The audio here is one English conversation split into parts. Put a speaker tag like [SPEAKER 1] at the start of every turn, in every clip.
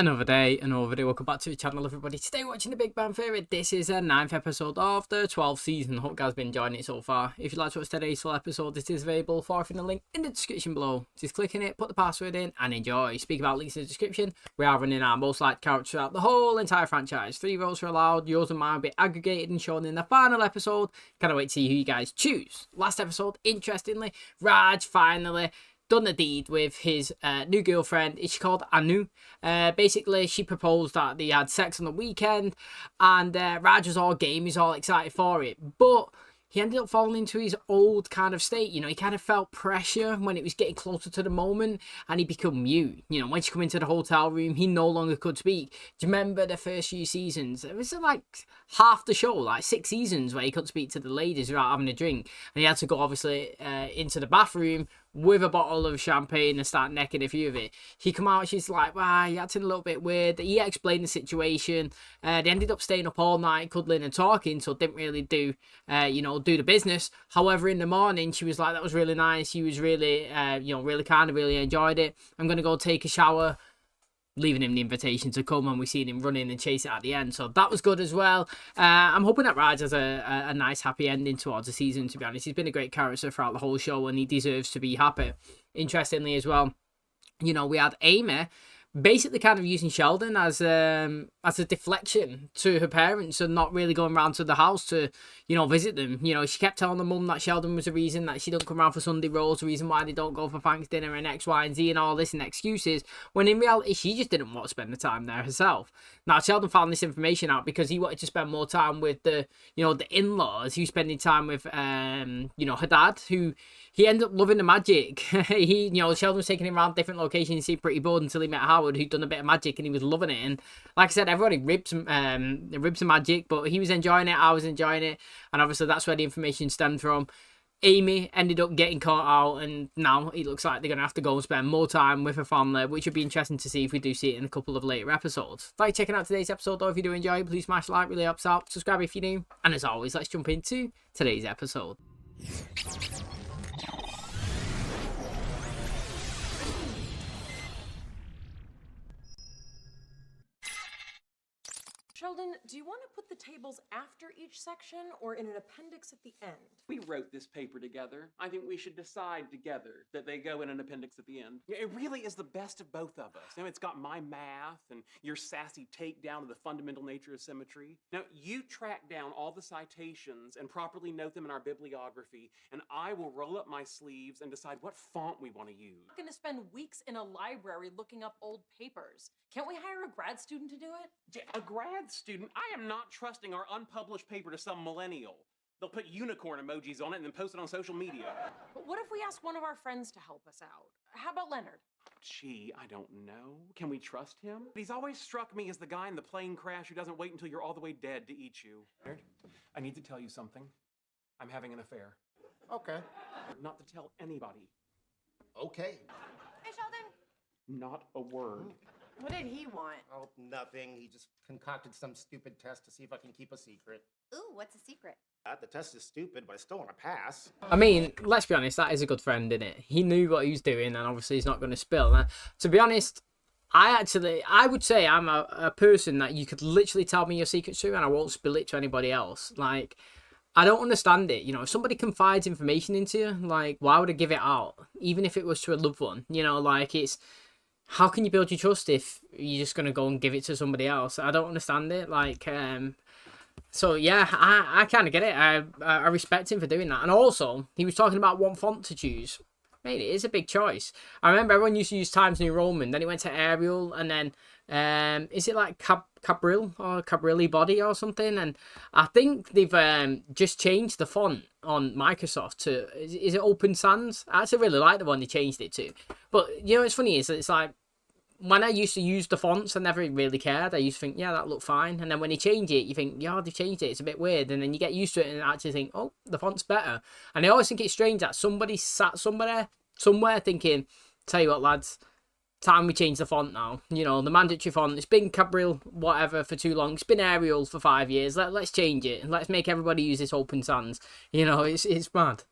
[SPEAKER 1] Another day, another video. Welcome back to the channel, everybody. Today, watching The Big Bang Theory. This is the 9th episode of the 12th season. Hope you guys have been enjoying it so far. If you'd like to watch today's full episode, it is available for the link in the description below. Just click on it, put the password in, and enjoy. Speak about links in the description. We are running our most liked characters throughout the whole entire franchise. 3 votes are allowed. Yours and mine will be aggregated and shown in the final episode. Cannot wait to see who you guys choose. Last episode, interestingly, Raj finally done the deed with his new girlfriend. Is she called Anu? Basically, she proposed that they had sex on the weekend, and Raj was all game, he's all excited for it. But he ended up falling into his old kind of state. You know, he kind of felt pressure when it was getting closer to the moment, and he became mute. You know, when she come into the hotel room, he no longer could speak. Do you remember the first few seasons? It was like half the show, like 6 seasons, where he couldn't speak to the ladies without having a drink, and he had to go obviously into the bathroom with a bottle of champagne and start necking a few of it. He come out, she's like, wow, you're acting a little bit weird. He explained the situation. They ended up staying up all night, cuddling and talking, so didn't really do the business. However, in the morning, she was like, that was really nice. She was really, really kind of really enjoyed it. I'm going to go take a shower. Leaving him the invitation to come, and we seen him running and chase it at the end, so that was good as well. I'm hoping that Raj has a nice happy ending towards the season. To be honest, he's been a great character throughout the whole show, and he deserves to be happy. Interestingly as well, you know, we had Amy basically kind of using Sheldon as a deflection to her parents and not really going around to the house to, you know, visit them. You know, she kept telling the mum that Sheldon was the reason that she don't come around for Sunday rolls, the reason why they don't go for Thanksgiving dinner and X, Y, and Z and all this and excuses, when in reality she just didn't want to spend the time there herself. Now, Sheldon found this information out because he wanted to spend more time with the in-laws. He was spending time with, her dad, who he ended up loving the magic. Sheldon was taking him around different locations. He seemed pretty bored until he met Howard, who'd done a bit of magic, and he was loving it. And like I said, everybody ribbed some magic, but he was enjoying it. I was enjoying it, and obviously that's where the information stemmed from. Amy ended up getting caught out, and now it looks like they're going to have to go and spend more time with her family, which would be interesting to see if we do see it in a couple of later episodes. Thanks for checking out today's episode, though. If you do enjoy it, please smash like, really helps out. Subscribe if you're new, and as always, let's jump into today's episode.
[SPEAKER 2] Sheldon, do you want to put the tables after each section or in an appendix at the end?
[SPEAKER 3] We wrote this paper together. I think we should decide together that they go in an appendix at the end. It really is the best of both of us. You know, it's got my math and your sassy takedown of the fundamental nature of symmetry. Now, you track down all the citations and properly note them in our bibliography, and I will roll up my sleeves and decide what font we want to use.
[SPEAKER 2] I'm going to spend weeks in a library looking up old papers. Can't we hire a grad student to do it?
[SPEAKER 3] A grad student? I am not trusting our unpublished paper to some millennial. They'll put unicorn emojis on it and then post it on social media.
[SPEAKER 2] But what if we ask one of our friends to help us out? How about Leonard?
[SPEAKER 3] Gee, I don't know. Can we trust him? He's always struck me as the guy in the plane crash who doesn't wait until you're all the way dead to eat you. Leonard, I need to tell you something. I'm having an affair.
[SPEAKER 4] Okay.
[SPEAKER 3] Not to tell anybody.
[SPEAKER 4] Okay.
[SPEAKER 5] Hey, Sheldon.
[SPEAKER 3] Not a word.
[SPEAKER 5] What did he want?
[SPEAKER 4] Oh, nothing. He just concocted some stupid test to see if I can keep a secret.
[SPEAKER 5] Ooh, what's a secret?
[SPEAKER 4] The test is stupid, but I still want to pass.
[SPEAKER 1] I mean, let's be honest, that is a good friend, isn't it? He knew what he was doing, and obviously he's not going to spill. Now, to be honest, I would say I'm a person that you could literally tell me your secrets to, and I won't spill it to anybody else. Like, I don't understand it. You know, if somebody confides information into you, like, why would I give it out? Even if it was to a loved one, you know, like, it's... How can you build your trust if you're just going to go and give it to somebody else? I don't understand it. Like, so yeah, I kind of get it. I respect him for doing that. And also, he was talking about what font to choose. Mate, it is a big choice. I remember everyone used to use Times New Roman. Then it went to Arial, and then is it like Cabril or Cabrilli Body or something? And I think they've just changed the font on Microsoft to is it Open Sans? I actually really like the one they changed it to. But you know, it's funny is it's like, when I used to use the fonts, I never really cared. I used to think, yeah, that looked fine. And then when they change it, you think, yeah, they've changed it. It's a bit weird. And then you get used to it and actually think, oh, the font's better. And I always think it's strange that somebody sat somewhere thinking, tell you what, lads, time we change the font now. You know, the mandatory font. It's been Cabril, whatever, for too long. It's been Arial for 5 years. Let's change it. And let's make everybody use this Open Sans. You know, it's mad.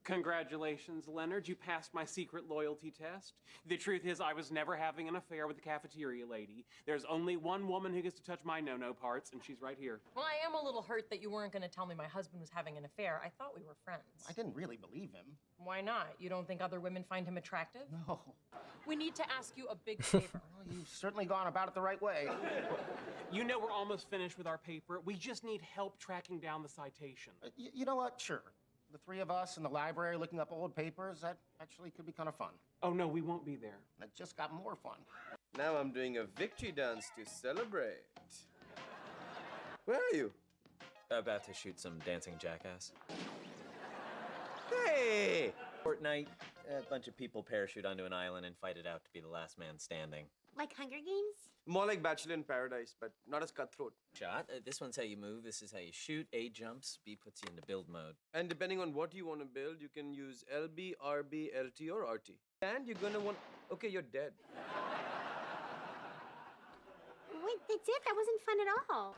[SPEAKER 3] Congratulations, Leonard. You passed my secret loyalty test. The truth is, I was never having an affair with the cafeteria lady. There's only one woman who gets to touch my no-no parts, and she's right here.
[SPEAKER 2] Well, I am a little hurt that you weren't going to tell me my husband was having an affair. I thought we were friends.
[SPEAKER 4] I didn't really believe him.
[SPEAKER 2] Why not? You don't think other women find him attractive?
[SPEAKER 4] No.
[SPEAKER 2] We need to ask you a big favor.
[SPEAKER 4] Well, you've certainly gone about it the right way.
[SPEAKER 3] You know we're almost finished with our paper. We just need help tracking down the citation.
[SPEAKER 4] You know what? Sure. The three of us in the library looking up old papers, that actually could be kind of fun.
[SPEAKER 3] Oh, no, we won't be there.
[SPEAKER 4] And it just got more fun.
[SPEAKER 6] Now I'm doing a victory dance to celebrate. Where are you?
[SPEAKER 7] About to shoot some dancing jackass.
[SPEAKER 6] Hey!
[SPEAKER 7] Fortnite, a bunch of people parachute onto an island and fight it out to be the last man standing.
[SPEAKER 5] Like Hunger Games?
[SPEAKER 6] More like Bachelor in Paradise, but not as cutthroat.
[SPEAKER 7] Shot. This one's how you move. This is how you shoot. A jumps. B puts you into build mode.
[SPEAKER 6] And depending on what you want to build, you can use LB, RB, LT, or RT. And you're gonna want... Okay, you're dead.
[SPEAKER 5] Wait, that's it? That wasn't fun at all.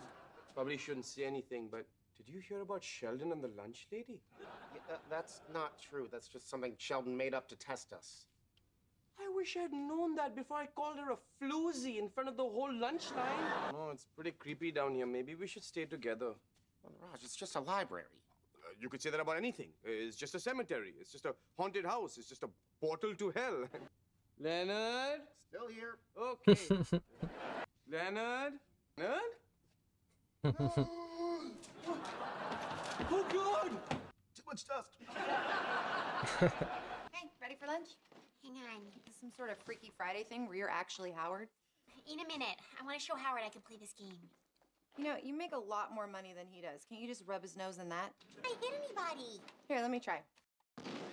[SPEAKER 6] Probably shouldn't say anything, but did you hear about Sheldon and the lunch lady?
[SPEAKER 4] Yeah, that's not true. That's just something Sheldon made up to test us.
[SPEAKER 6] I wish I'd known that before I called her a floozy in front of the whole lunch line. No, it's pretty creepy down here. Maybe we should stay together.
[SPEAKER 4] Well, Raj, it's just a library.
[SPEAKER 6] You could say that about anything. It's just a cemetery. It's just a haunted house. It's just a portal to hell. Leonard?
[SPEAKER 4] Still here.
[SPEAKER 6] Okay. Leonard? Leonard? Oh, God!
[SPEAKER 4] Too much dust.
[SPEAKER 5] Hey, ready for lunch? Hang on. Is this some sort of Freaky Friday thing where you're actually Howard? In a minute. I want to show Howard I can play this game. You know, you make a lot more money than he does. Can't you just rub his nose in that? I hit anybody. Here, let me try.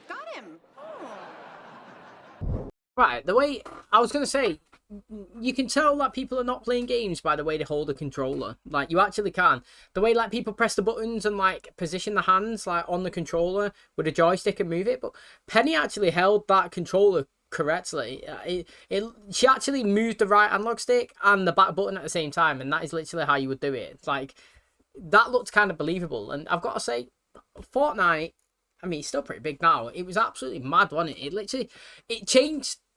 [SPEAKER 5] Got him. Oh.
[SPEAKER 1] Right, the way I was going to say, you can tell that people are not playing games by the way they hold a controller. Like, you actually can. The way, like, people press the buttons and, like, position the hands, like, on the controller with a joystick and move it. But Penny actually held that controller correctly. She actually moved the right analog stick and the back button at the same time. And that is literally how you would do it. It's like, that looked kind of believable. And I've got to say, Fortnite, I mean, it's still pretty big now. It was absolutely mad, wasn't it?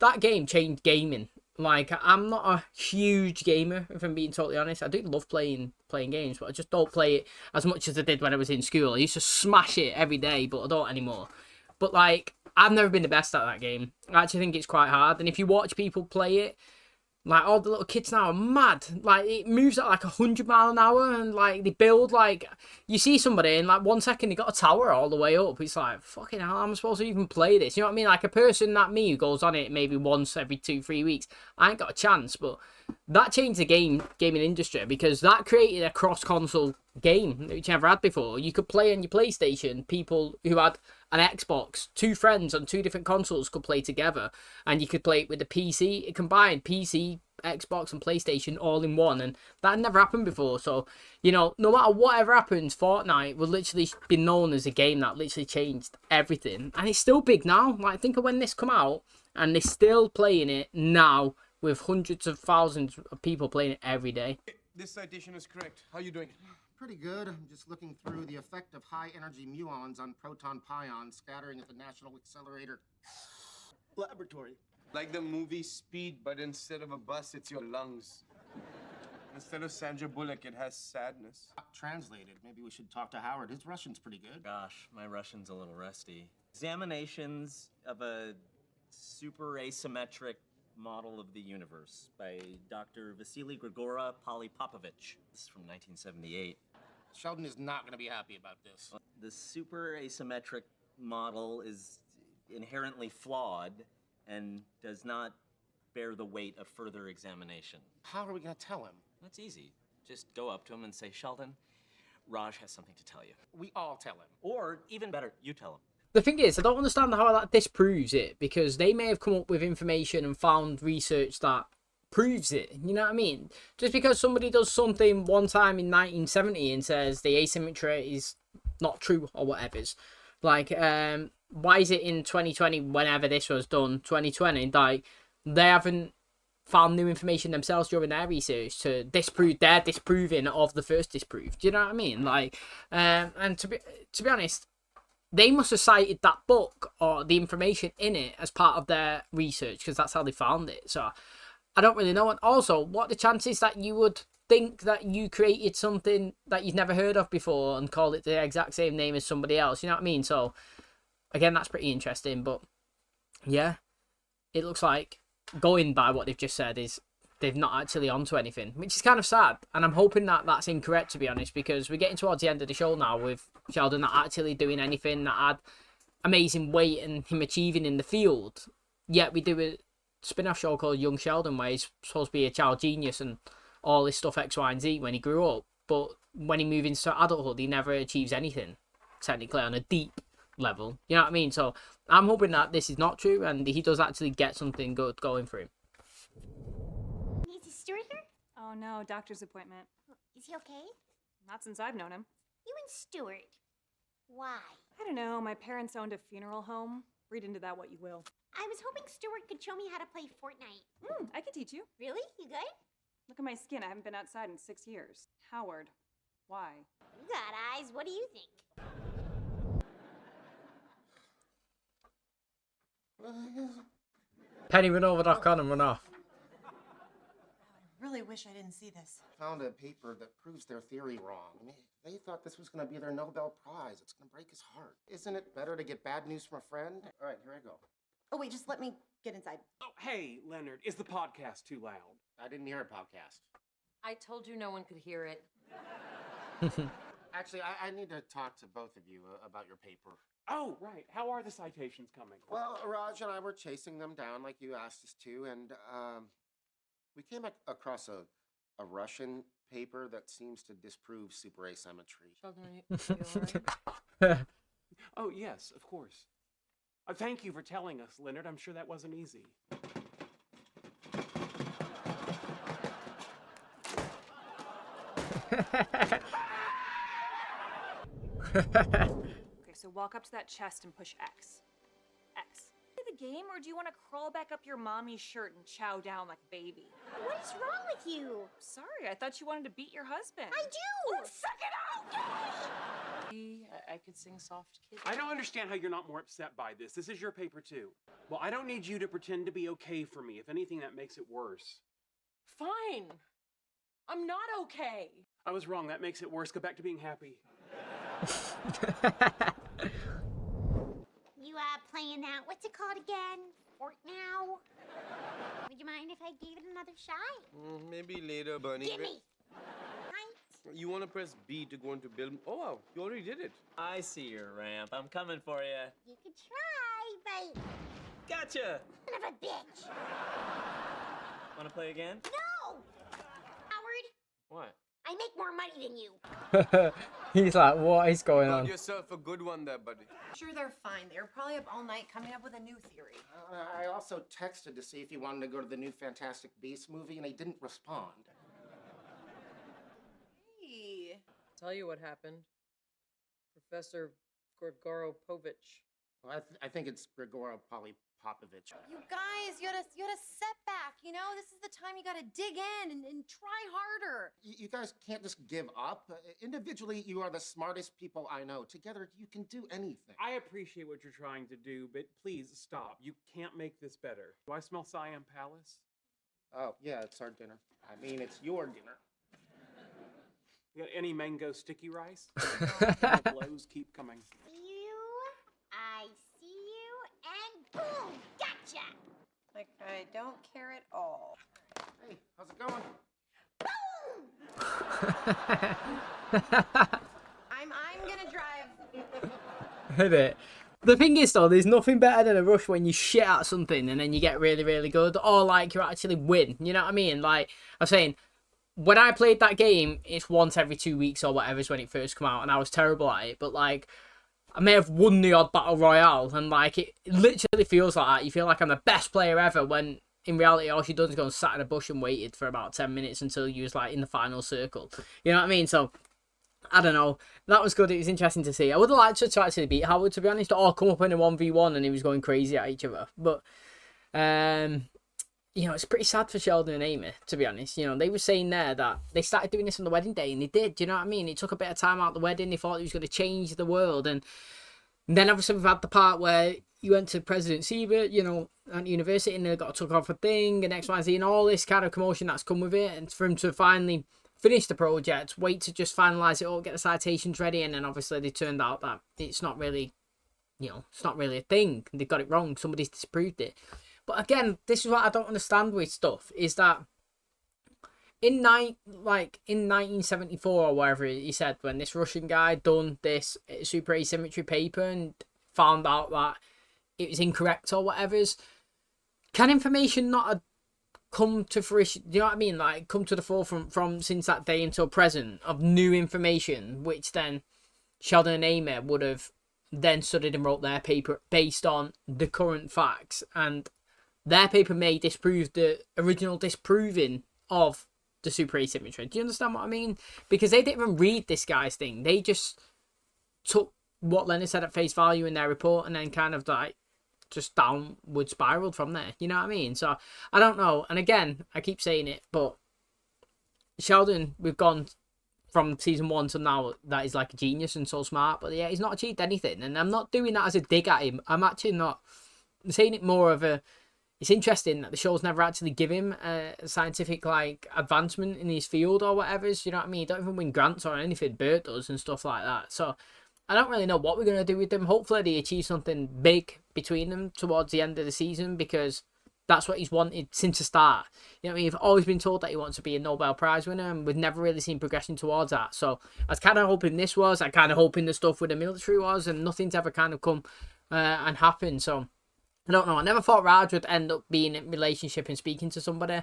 [SPEAKER 1] That game changed gaming. Like, I'm not a huge gamer, if I'm being totally honest. I do love playing games, but I just don't play it as much as I did when I was in school. I used to smash it every day, but I don't anymore. But, like, I've never been the best at that game. I actually think it's quite hard. And if you watch people play it, like, all the little kids now are mad. Like, it moves at, like, 100 miles an hour, and, like, they build, like... You see somebody, in, like, 1 second, they got a tower all the way up. It's like, fucking hell, I'm supposed to even play this? You know what I mean? Like, a person like me who goes on it maybe once every 2-3 weeks, I ain't got a chance. But that changed the gaming industry, because that created a cross-console game, which you never had before. You could play on your PlayStation, people who had an Xbox, 2 friends on 2 different consoles could play together, and you could play it with the PC. It combined PC, Xbox, and PlayStation all in one, and that had never happened before. So, you know, no matter whatever happens, Fortnite will literally be known as a game that literally changed everything, and it's still big now. Like, think of when this come out, and they're still playing it now with hundreds of thousands of people playing it every day.
[SPEAKER 6] This citation is correct. How are you doing?
[SPEAKER 4] Pretty good. I'm just looking through the effect of high-energy muons on proton pions scattering at the National Accelerator Laboratory.
[SPEAKER 6] Like the movie Speed, but instead of a bus, it's your lungs. Instead of Sandra Bullock, it has sadness.
[SPEAKER 4] Translated. Maybe we should talk to Howard. His Russian's pretty good.
[SPEAKER 7] Gosh, my Russian's a little rusty. Examinations of a super asymmetric model of the universe by Dr. Vasily Grigora Polypopovich. This is from 1978.
[SPEAKER 4] Sheldon is not going to be happy about this.
[SPEAKER 7] The super asymmetric model is inherently flawed and does not bear the weight of further examination.
[SPEAKER 4] How are we going to tell him?
[SPEAKER 7] That's easy. Just go up to him and say, Sheldon, Raj has something to tell you.
[SPEAKER 4] We all tell him.
[SPEAKER 7] Or, even better, you tell him.
[SPEAKER 1] The thing is, I don't understand how that disproves it, because they may have come up with information and found research that proves it. You know what I mean? Just because somebody does something one time in 1970 and says the asymmetry is not true or whatever's, like, why is it in 2020, whenever this was done, 2020, like, they haven't found new information themselves during their research to disprove their disproving of the first disproof? Do you know what I mean? Like, and to be honest, they must have cited that book or the information in it as part of their research, because that's how they found it. So I don't really know. And also, what are the chances that you would think that you created something that you've never heard of before and call it the exact same name as somebody else? You know what I mean? So again, that's pretty interesting. But yeah, it looks like, going by what they've just said, is they've not actually onto anything, which is kind of sad. And I'm hoping that that's incorrect, to be honest, because we're getting towards the end of the show now with Sheldon not actually doing anything that had amazing weight and him achieving in the field. Yet we do a spin-off show called Young Sheldon where he's supposed to be a child genius and all this stuff X, Y, and Z when he grew up. But when he moves into adulthood, he never achieves anything, technically, on a deep level. You know what I mean? So I'm hoping that this is not true and he does actually get something good going for him.
[SPEAKER 8] Is Stuart here?
[SPEAKER 9] Oh no, doctor's appointment.
[SPEAKER 8] Is he okay?
[SPEAKER 9] Not since I've known him.
[SPEAKER 8] You and Stuart. Why?
[SPEAKER 9] I don't know, my parents owned a funeral home. Read into that what you will.
[SPEAKER 8] I was hoping Stuart could show me how to play Fortnite.
[SPEAKER 9] I could teach you.
[SPEAKER 8] Really? You good?
[SPEAKER 9] Look at my skin, I haven't been outside in 6 years. Howard, why?
[SPEAKER 8] You got eyes. What do you think?
[SPEAKER 1] Penny run over that con and run off.
[SPEAKER 2] I really wish I didn't see this.
[SPEAKER 4] Found a paper that proves their theory wrong. I mean, they thought this was going to be their Nobel Prize. It's going to break his heart. Isn't it better to get bad news from a friend? All right, here I go.
[SPEAKER 2] Oh, wait, just let me get inside.
[SPEAKER 3] Oh, hey, Leonard, is the podcast too loud?
[SPEAKER 4] I didn't hear a podcast.
[SPEAKER 2] I told you no one could hear it.
[SPEAKER 4] Actually, I need to talk to both of you about your paper.
[SPEAKER 3] Oh, right. How are the citations coming?
[SPEAKER 4] Well, Raj and I were chasing them down like you asked us to, and we came across a Russian paper that seems to disprove super asymmetry.
[SPEAKER 2] Sheldon, are you all right?
[SPEAKER 3] Oh, yes, of course. Thank you for telling us, Leonard. I'm sure that wasn't easy.
[SPEAKER 9] Okay, so walk up to that chest and push X. X. Play the game, or do you want to crawl back up your mommy's shirt and chow down like a baby?
[SPEAKER 8] What is wrong with you?
[SPEAKER 9] Sorry, I thought you wanted to beat your husband.
[SPEAKER 8] I do!
[SPEAKER 9] Suck it out!
[SPEAKER 2] I could sing Soft Kid.
[SPEAKER 3] I don't understand how you're not more upset by this. This is your paper, too. Well, I don't need you to pretend to be okay for me. If anything, that makes it worse.
[SPEAKER 2] Fine. I'm not okay.
[SPEAKER 3] I was wrong. That makes it worse. Go back to being happy.
[SPEAKER 8] You playing that, what's it called again? Fortnow? Would you mind if I gave it another shot?
[SPEAKER 6] Maybe later, Bernie.
[SPEAKER 8] Gimme!
[SPEAKER 6] You want to press B to go into build. Oh, wow, you already did it.
[SPEAKER 7] I see your ramp. I'm coming for you.
[SPEAKER 8] You could try, but
[SPEAKER 7] Gotcha!
[SPEAKER 8] son of a bitch!
[SPEAKER 7] Want to play again?
[SPEAKER 8] No! Howard,
[SPEAKER 7] What?
[SPEAKER 8] I make more money than you.
[SPEAKER 1] He's like, what is going
[SPEAKER 6] Got
[SPEAKER 1] on?
[SPEAKER 6] yourself a good one there, buddy.
[SPEAKER 2] Sure, they're fine. They were probably up all night coming up with a new theory.
[SPEAKER 4] I also texted to see if he wanted to go to the new Fantastic Beasts movie, and he didn't respond.
[SPEAKER 2] Hey. Tell you what happened. Professor Grigoropovich.
[SPEAKER 4] Well, I think it's Grigora Popovich.
[SPEAKER 2] You guys, you had a setback, you know? This is the time you gotta dig in and try harder.
[SPEAKER 4] You guys can't just give up. Individually, you are the smartest people I know. Together, you can do anything.
[SPEAKER 3] I appreciate what you're trying to do, but please stop. You can't make this better. Do I smell Siam Palace?
[SPEAKER 4] Oh, yeah, it's our dinner. I mean, it's your dinner.
[SPEAKER 3] You got any mango sticky rice? The blows keep coming.
[SPEAKER 8] I see you, and boom! Gotcha!
[SPEAKER 2] Like, I don't care at all.
[SPEAKER 4] Hey, how's it going?
[SPEAKER 2] I'm gonna drive.
[SPEAKER 1] Hit it. The thing is, though, there's nothing better than a rush when you shit at something and then you get really, really good, or like you actually win. You know what I mean? Like I'm saying, when I played that game, it's once every 2 weeks or whatever is when it first come out, and I was terrible at it. But like, I may have won the odd battle royale, and like it literally feels like that. You feel like I'm the best player ever, when in reality all she done is go and sat in a bush and waited for about 10 minutes until you was like in the final circle. You know what I mean? So I don't know. That was good. It was interesting to see. I would have liked to actually beat Howard, to be honest, or come up in a 1v1 and he was going crazy at each other. But you know, it's pretty sad for Sheldon and Amy, to be honest. You know, they were saying there that they started doing this on the wedding day, and they did. Do you know what I mean? It took a bit of time out of the wedding. They thought it was going to change the world, and And then obviously we've had the part where you went to President Siebert, you know, at university, and they got took off a thing and XYZ and all this kind of commotion that's come with it. And for him to finally finish the project, wait to just finalise it all, get the citations ready, and then obviously they turned out that it's not really, you know, it's not really a thing. They got it wrong. Somebody's disproved it. But again, this is what I don't understand with stuff, is that in 1974 or whatever he said, when this Russian guy done this super asymmetry paper and found out that it was incorrect or whatever's, can information not have come to fruition, you know what I mean, like come to the forefront from since that day until present of new information, which then Sheldon and Amy would have then studied and wrote their paper based on the current facts, and their paper may disprove the original disproving of the super asymmetry. Do you understand what I mean? Because they didn't even read this guy's thing. They just took what Leonard said at face value in their report and then kind of like just downward spiraled from there. You know what I mean? So I don't know. And again, I keep saying it, but Sheldon, we've gone from season 1 to now that he's like a genius and so smart, but yeah, he's not achieved anything. And I'm not doing that as a dig at him. I'm actually not. I'm saying it more of a, it's interesting that the show's never actually give him a scientific like advancement in his field or whatever. You know what I mean? He don't even win grants or anything. Bert does and stuff like that. So I don't really know what we're going to do with them. Hopefully they achieve something big between them towards the end of the season, because that's what he's wanted since the start. You know what I mean? He's always been told that he wants to be a Nobel Prize winner, and we've never really seen progression towards that. So I was kind of hoping this was. I kind of hoping the stuff with the military was, and nothing's ever kind of come and happened. So I don't know. I never thought Raj would end up being in a relationship and speaking to somebody,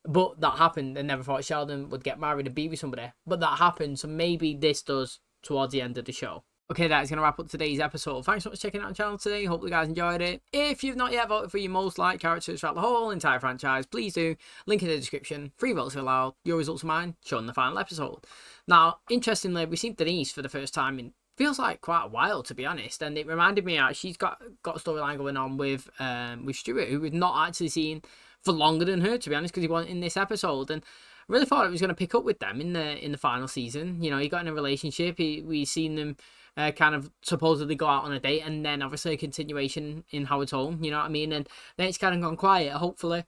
[SPEAKER 1] but that happened. I never thought Sheldon would get married and be with somebody, but that happened. So maybe this does towards the end of the show. Okay, that is going to wrap up today's episode. Thanks so much for checking out the channel today. Hope you guys enjoyed it. If you've not yet voted for your most liked characters throughout the whole entire franchise, please do. Link in the description. 3 votes are allowed. Your results are mine, shown in the final episode. Now, interestingly, we've seen Denise for the first time in feels like quite a while, to be honest, and it reminded me that she's got a storyline going on with Stuart, who we've not actually seen for longer than her, to be honest, because he wasn't in this episode. And I really thought it was going to pick up with them in the final season. You know, he got in a relationship. We've seen them kind of supposedly go out on a date, and then obviously a continuation in Howard's home. You know what I mean? And then it's kind of gone quiet. Hopefully,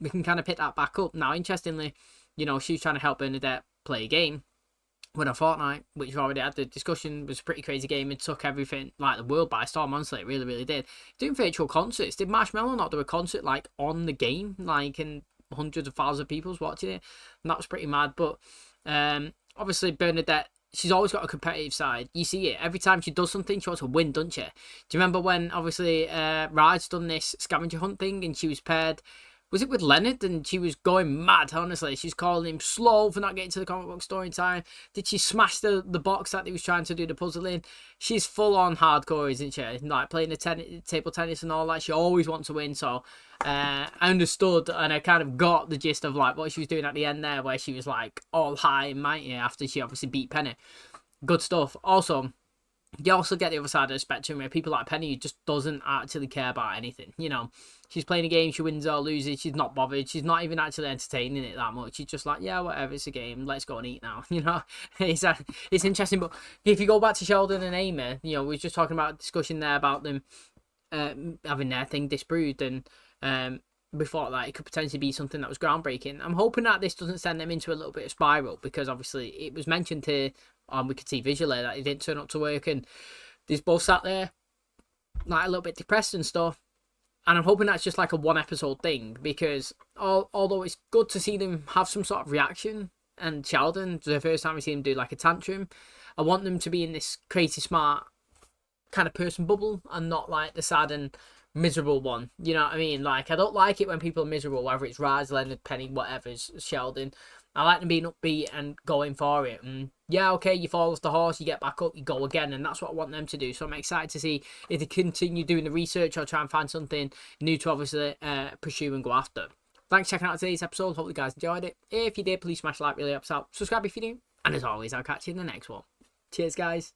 [SPEAKER 1] we can kind of pick that back up. Now, interestingly, you know, she's trying to help Bernadette play a game with a Fortnite, which we've already had the discussion, was a pretty crazy game. It took everything, like the world by storm, honestly. It really, really did. Doing virtual concerts. Did Marshmallow not do a concert, like, on the game? Like, and hundreds of thousands of people's watching it? And that was pretty mad. But, obviously, Bernadette, she's always got a competitive side. You see it. Every time she does something, she wants to win, don't you? Do you remember when, obviously, Raj done this scavenger hunt thing, and she was paired, was it with Leonard? And she was going mad, honestly. She's calling him slow for not getting to the comic book store in time. Did she smash the box that he was trying to do the puzzle in? She's full on hardcore, isn't she? Like playing the table tennis and all that. She always wants to win. So I understood, and I kind of got the gist of like what she was doing at the end there, where she was like all high and mighty after she obviously beat Penny. Good stuff. Also, you also get the other side of the spectrum where people like Penny just doesn't actually care about anything. You know, she's playing a game, she wins or loses, she's not bothered. She's not even actually entertaining it that much. She's just like, yeah, whatever, it's a game. Let's go and eat now. You know, it's interesting. But if you go back to Sheldon and Amy, you know, we were just talking about a discussion there about them having their thing disproved, and we thought that it could potentially be something that was groundbreaking. I'm hoping that this doesn't send them into a little bit of spiral, because obviously it was mentioned here, and we could see visually that it didn't turn up to work, and they's both sat there like a little bit depressed and stuff. And I'm hoping that's just like a 1 episode thing, because although it's good to see them have some sort of reaction, and Sheldon, the first time we see him do like a tantrum, I want them to be in this crazy smart kind of person bubble, and not like the sad and miserable one. You know what I mean? Like, I don't like it when people are miserable, whether it's Raz, Leonard, Penny, whatever, Sheldon. I like them being upbeat and going for it. And yeah, okay, you fall off the horse, you get back up, you go again, and that's what I want them to do. So I'm excited to see if they continue doing the research or try and find something new to obviously pursue and go after. Thanks for checking out today's episode. Hope you guys enjoyed it. If you did, please smash like, really helps out. Subscribe if you do. And as always, I'll catch you in the next one. Cheers, guys.